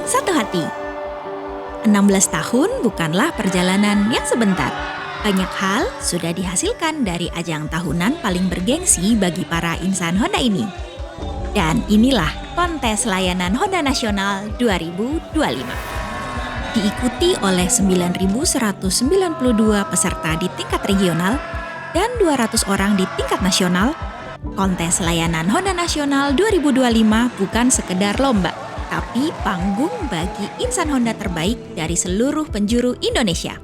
satu hati. 16 tahun bukanlah perjalanan yang sebentar. Banyak hal sudah dihasilkan dari ajang tahunan paling bergengsi bagi para insan Honda ini. Dan inilah kontes layanan Honda Nasional 2025. Diikuti oleh 9.192 peserta di tingkat regional dan 200 orang di tingkat nasional, kontes layanan Honda Nasional 2025 bukan sekedar lomba, tapi panggung bagi insan Honda terbaik dari seluruh penjuru Indonesia.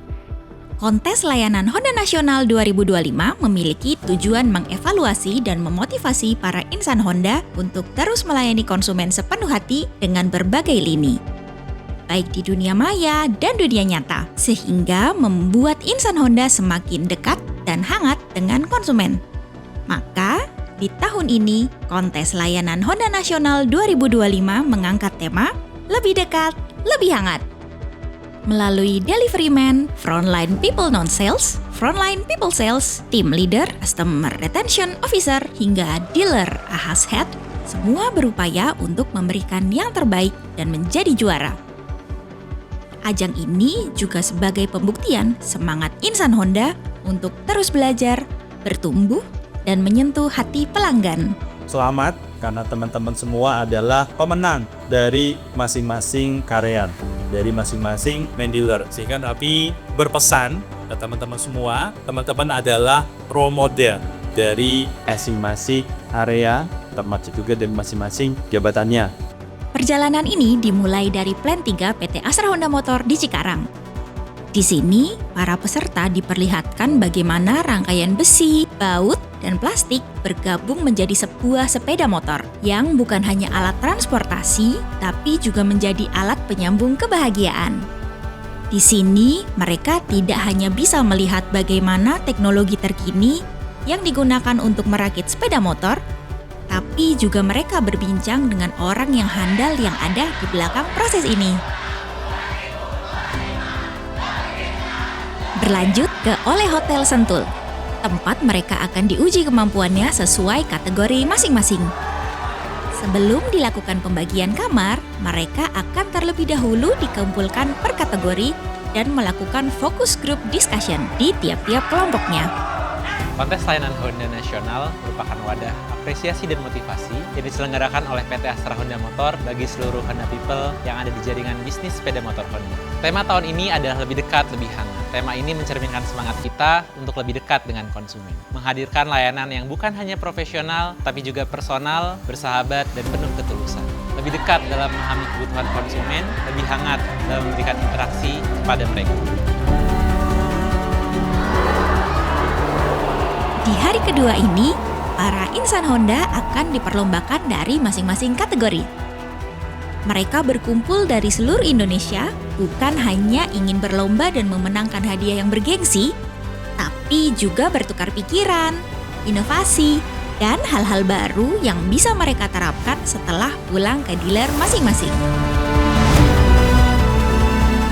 Kontes layanan Honda Nasional 2025 memiliki tujuan mengevaluasi dan memotivasi para insan Honda untuk terus melayani konsumen sepenuh hati dengan berbagai lini, baik di dunia maya dan dunia nyata, sehingga membuat insan Honda semakin dekat dan hangat dengan konsumen. Maka, di tahun ini, kontes layanan Honda Nasional 2025 mengangkat tema Lebih Dekat, Lebih Hangat. Melalui Delivery Man, Frontline People Non-Sales, Frontline People Sales, Team Leader, Customer Retention Officer, hingga Dealer Ahas Head, semua berupaya untuk memberikan yang terbaik dan menjadi juara. Ajang ini juga sebagai pembuktian semangat insan Honda untuk terus belajar, bertumbuh, dan menyentuh hati pelanggan. Selamat, karena teman-teman semua adalah pemenang dari masing-masing karyan, dari masing-masing main dealer. Sehingga kami berpesan ke teman-teman semua, teman-teman adalah role model dari masing-masing area, termasuk juga dari masing-masing jabatannya. Perjalanan ini dimulai dari Plan 3 PT Astra Honda Motor di Cikarang. Di sini, para peserta diperlihatkan bagaimana rangkaian besi, baut, dan plastik bergabung menjadi sebuah sepeda motor yang bukan hanya alat transportasi, tapi juga menjadi alat penyambung kebahagiaan. Di sini, mereka tidak hanya bisa melihat bagaimana teknologi terkini yang digunakan untuk merakit sepeda motor, tapi juga mereka berbincang dengan orang yang handal yang ada di belakang proses ini. Berlanjut ke Oleh Hotel Sentul, tempat mereka akan diuji kemampuannya sesuai kategori masing-masing. Sebelum dilakukan pembagian kamar, mereka akan terlebih dahulu dikumpulkan per kategori dan melakukan focus group discussion di tiap-tiap kelompoknya. Kontes layanan Honda Nasional merupakan wadah apresiasi dan motivasi yang diselenggarakan oleh PT Astra Honda Motor bagi seluruh Honda People yang ada di jaringan bisnis sepeda motor Honda. Tema tahun ini adalah lebih dekat, lebih hangat. Tema ini mencerminkan semangat kita untuk lebih dekat dengan konsumen. Menghadirkan layanan yang bukan hanya profesional, tapi juga personal, bersahabat, dan penuh ketulusan. Lebih dekat dalam memahami kebutuhan konsumen, lebih hangat dalam memberikan interaksi kepada mereka. Di hari kedua ini, para insan Honda akan diperlombakan dari masing-masing kategori. Mereka berkumpul dari seluruh Indonesia, bukan hanya ingin berlomba dan memenangkan hadiah yang bergengsi, tapi juga bertukar pikiran, inovasi, dan hal-hal baru yang bisa mereka terapkan setelah pulang ke dealer masing-masing.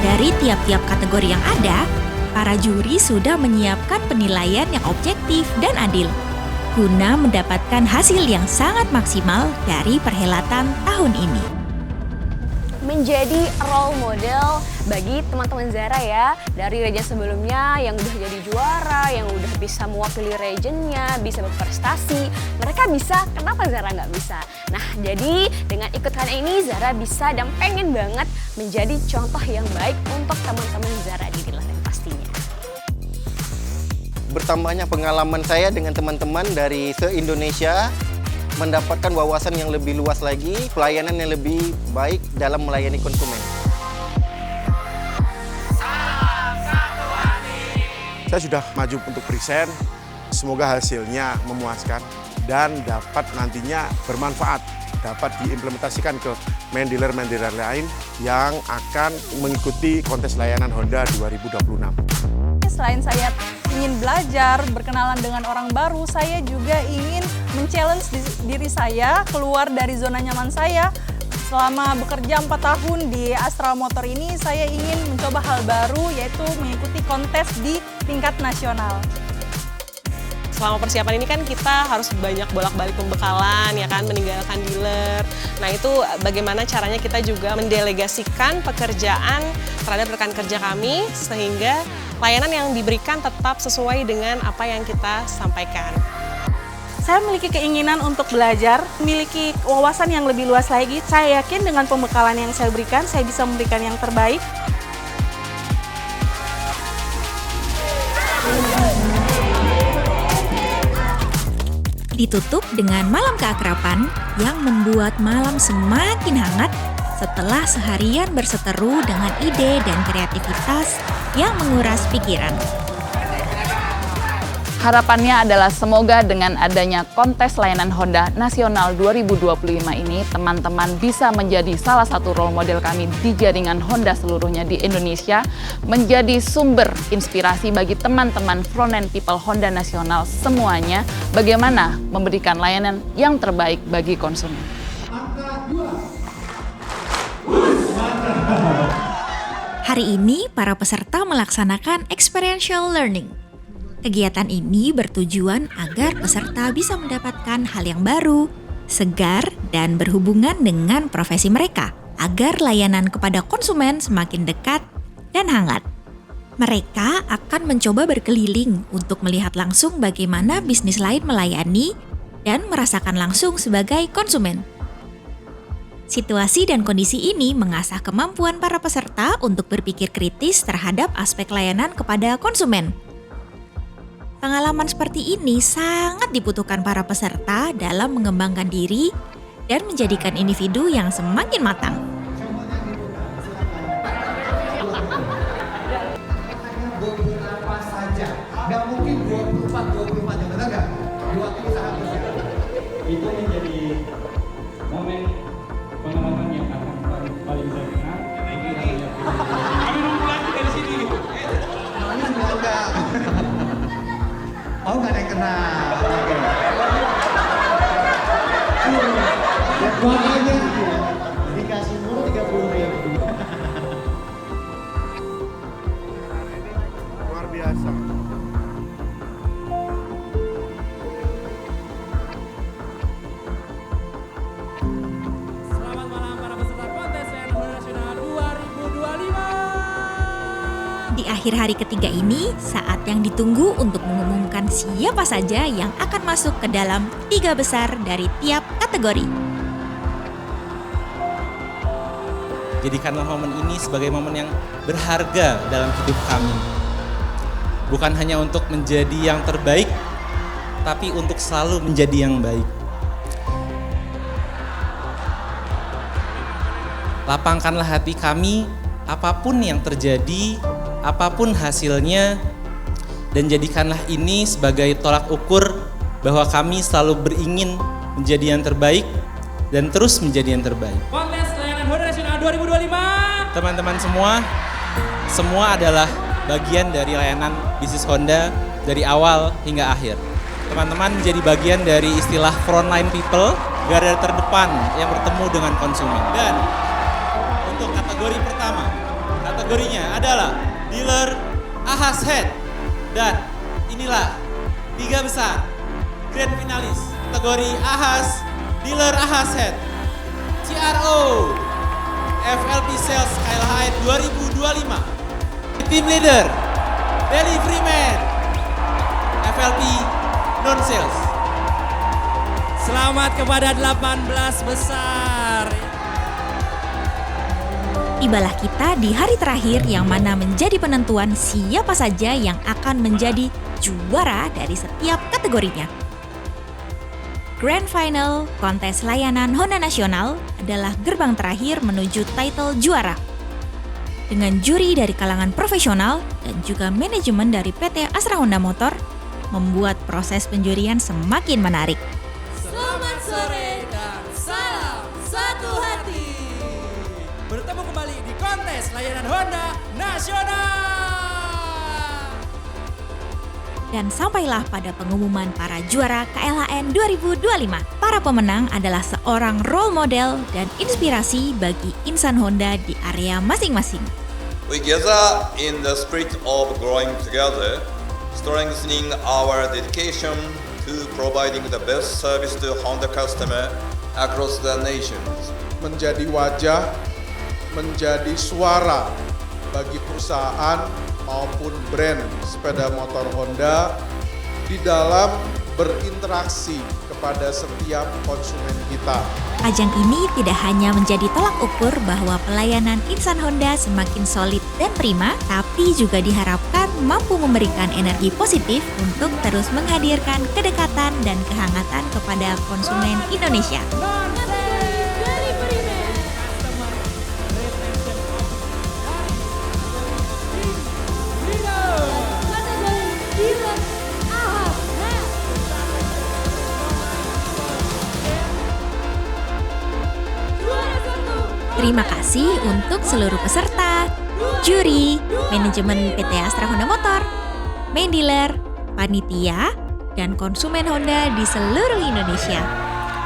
Dari tiap-tiap kategori yang ada, para juri sudah menyiapkan penilaian yang objektif dan adil, guna mendapatkan hasil yang sangat maksimal dari perhelatan tahun ini. Menjadi role model bagi teman-teman Zara ya, dari region sebelumnya yang udah jadi juara, yang udah bisa mewakili regionnya, bisa berprestasi. Mereka bisa, kenapa Zara nggak bisa? Nah, jadi dengan ikutan ini Zara bisa dan pengen banget menjadi contoh yang baik untuk teman-teman Zara di dealer pastinya. Bertambahnya pengalaman saya dengan teman-teman dari se-Indonesia, mendapatkan wawasan yang lebih luas lagi, pelayanan yang lebih baik dalam melayani konsumen. Saya sudah maju untuk present, semoga hasilnya memuaskan dan dapat nantinya bermanfaat, dapat diimplementasikan ke main dealer lain yang akan mengikuti kontes layanan Honda 2026. Selain saya ingin belajar, berkenalan dengan orang baru, saya juga ingin men-challenge diri saya keluar dari zona nyaman saya. Selama bekerja 4 tahun di Astra Motor ini, saya ingin mencoba hal baru, yaitu mengikuti kontes di tingkat nasional. selama persiapan ini kan kita harus banyak bolak-balik pembekalan, ya kan, meninggalkan dealer. Nah itu bagaimana caranya kita juga mendelegasikan pekerjaan terhadap rekan kerja kami sehingga layanan yang diberikan tetap sesuai dengan apa yang kita sampaikan. Saya memiliki keinginan untuk belajar, memiliki wawasan yang lebih luas lagi. Saya yakin dengan pembekalan yang saya berikan, saya bisa memberikan yang terbaik. Ditutup dengan malam keakraban yang membuat malam semakin hangat setelah seharian berseteru dengan ide dan kreativitas yang menguras pikiran. Harapannya adalah semoga dengan adanya kontes layanan Honda Nasional 2025 ini, teman-teman bisa menjadi salah satu role model kami di jaringan Honda seluruhnya di Indonesia, menjadi sumber inspirasi bagi teman-teman frontline people Honda Nasional semuanya, bagaimana memberikan layanan yang terbaik bagi konsumen. Hari ini, para peserta melaksanakan experiential learning. Kegiatan ini bertujuan agar peserta bisa mendapatkan hal yang baru, segar, dan berhubungan dengan profesi mereka, agar layanan kepada konsumen semakin dekat dan hangat. Mereka akan mencoba berkeliling untuk melihat langsung bagaimana bisnis lain melayani dan merasakan langsung sebagai konsumen. Situasi dan kondisi ini mengasah kemampuan para peserta untuk berpikir kritis terhadap aspek layanan kepada konsumen. Pengalaman seperti ini sangat dibutuhkan para peserta dalam mengembangkan diri dan menjadikan individu yang semakin matang. Beberapa saja, nggak mungkin 24 jam, benar nggak? Di waktu sangat besar. Itu menjadi momen pengalaman yang akan paling saya kenal. Kami nunggu lagi dari sini. Namanya sudah ada. Oh, nggak ada yang kenal. Oke. Buat aja. Dikasih mulu 30.000. Luar biasa. Selamat malam para peserta kontes layanan Honda Nasional 2025. Di akhir hari ketiga ini, saat yang ditunggu untuk mengumumkan siapa saja yang akan masuk ke dalam 3 besar dari tiap kategori. Jadikanlah momen ini sebagai momen yang berharga dalam hidup kami. Bukan hanya untuk menjadi yang terbaik, tapi untuk selalu menjadi yang baik. Lapangkanlah hati kami, apapun yang terjadi, apapun hasilnya, dan jadikanlah ini sebagai tolak ukur bahwa kami selalu beringin menjadi yang terbaik dan terus menjadi yang terbaik. Kontes layanan Honda Nasional 2025. Teman-teman semua adalah bagian dari layanan bisnis Honda dari awal hingga akhir. Teman-teman menjadi bagian dari istilah frontline people, garda terdepan yang bertemu dengan konsumen. Dan untuk kategori pertama, kategorinya adalah dealer Ahas Head. Dan inilah 3 besar grand finalis kategori Ahas, dealer Ahas Head, CRO FLP Sales KLHN 2025, Team Leader Delivery Man FLP Non Sales. Selamat kepada 18 besar. Tibalah kita di hari terakhir yang mana menjadi penentuan siapa saja yang akan menjadi juara dari setiap kategorinya. Grand Final kontes layanan Honda Nasional adalah gerbang terakhir menuju title juara. Dengan juri dari kalangan profesional dan juga manajemen dari PT Astra Honda Motor, membuat proses penjurian semakin menarik. Selamat sore dan salam satu hati. Bertemu kembali di kontes layanan Honda Nasional. Dan sampailah pada pengumuman para juara KLHN 2025. Para pemenang adalah seorang role model dan inspirasi bagi insan Honda di area masing-masing. We gather in the spirit of growing together strengthening our dedication to providing the best service to Honda customer across the nations. Menjadi wajah, menjadi suara bagi perusahaan maupun brand sepeda motor Honda di dalam berinteraksi kepada setiap konsumen kita. Ajang ini tidak hanya menjadi tolak ukur bahwa pelayanan insan Honda semakin solid dan prima, tapi juga diharapkan mampu memberikan energi positif untuk terus menghadirkan kedekatan dan kehangatan kepada konsumen Indonesia. Terima kasih untuk seluruh peserta, juri, manajemen PT Astra Honda Motor, main dealer, panitia, dan konsumen Honda di seluruh Indonesia.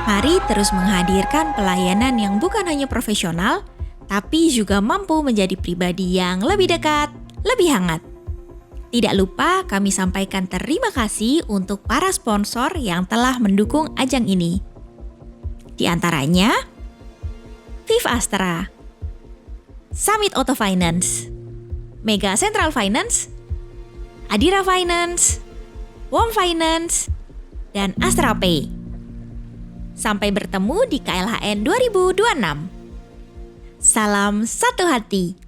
Mari terus menghadirkan pelayanan yang bukan hanya profesional, tapi juga mampu menjadi pribadi yang lebih dekat, lebih hangat. Tidak lupa kami sampaikan terima kasih untuk para sponsor yang telah mendukung ajang ini. Di antaranya, Viv Astra, Summit Auto Finance, Mega Central Finance, Adira Finance, WOM Finance, dan Astra Pay. Sampai bertemu di KLHN 2026. Salam satu hati.